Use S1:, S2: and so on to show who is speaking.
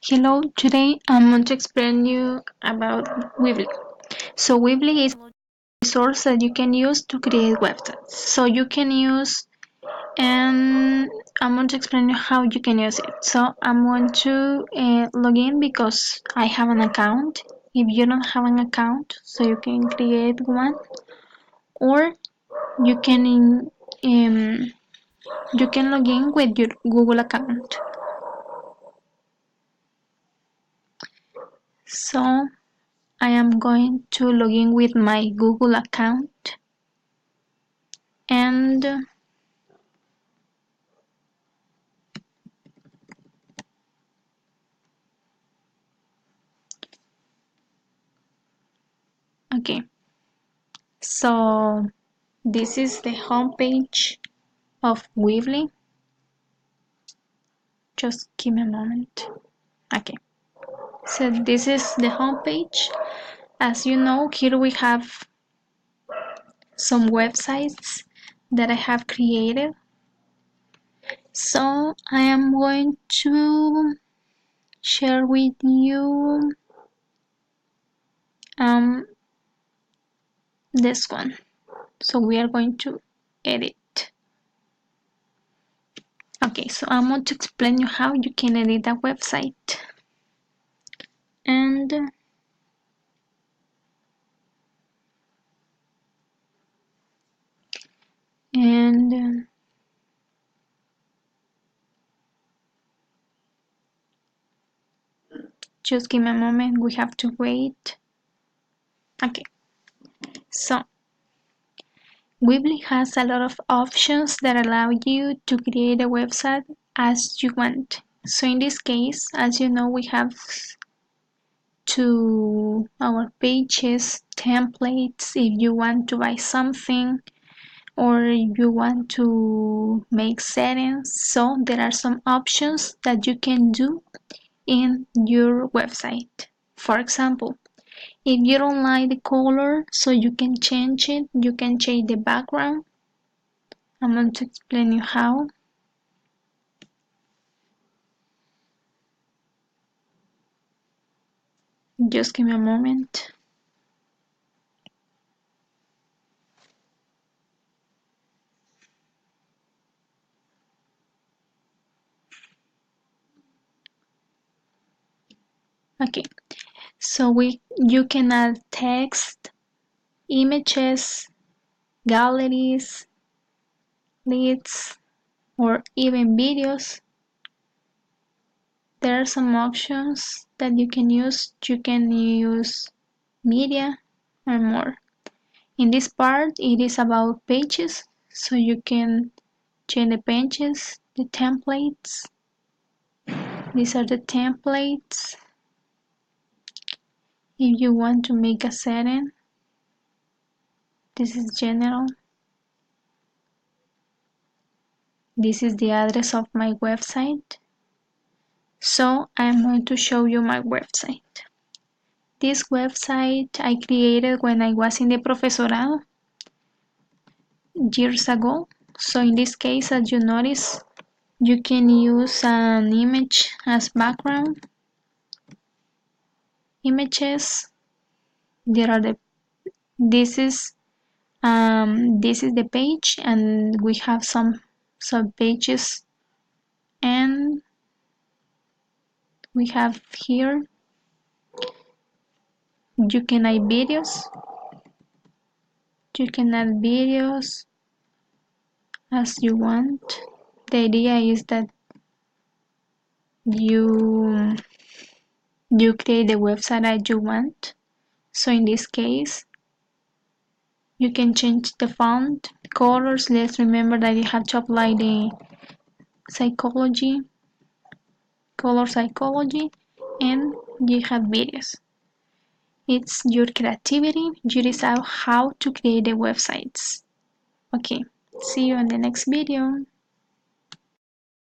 S1: Hello, today I'm going to explain you about Weebly. So Weebly is a resource that you can use to create websites. So you can use and I'm going to explain you how you can use it. So I'm going to log in because I have an account. If you don't have an account, so you can create one, or you can you can log in with your Google account. So I am going to log in with my Google account and okay, so this is the home page of Weebly. Just give me a moment. Okay, so this is the home page. As you know, here we have some websites that I have created. So I am going to share with you this one. So we are going to edit. Okay, so I'm going to explain you how you can edit a website. And just give me a moment, we have to wait. Okay, so Weebly has a lot of options that allow you to create a website as you want. So in this case, as you know, we have to our pages, templates, if you want to buy something or you want to make settings. So there are some options that you can do in your website. For example, if you don't like the color, so you can change it, you can change the background. I'm going to explain you how. Just give me a moment. Okay, so you can add text, images, galleries, leads, or even videos. There are some options that you can use. You can use media and more. In this part, it is about pages, so you can change the pages, the templates. These are the templates. If you want to make a setting, this is general. This is the address of my website. So I'm going to show you my website. This website I created when I was in the profesorado years ago. So in this case, as you notice, you can use an image as background. Images. There are this is the page, and we have some sub pages, and we have here you can add videos. You can add videos as you want. The idea is that you create the website that you want. So in this case, you can change the font, colors. Let's remember that you have to apply the psychology, color psychology, and you have videos. It's your creativity. You decide how to create the websites. Okay, see you in the next video.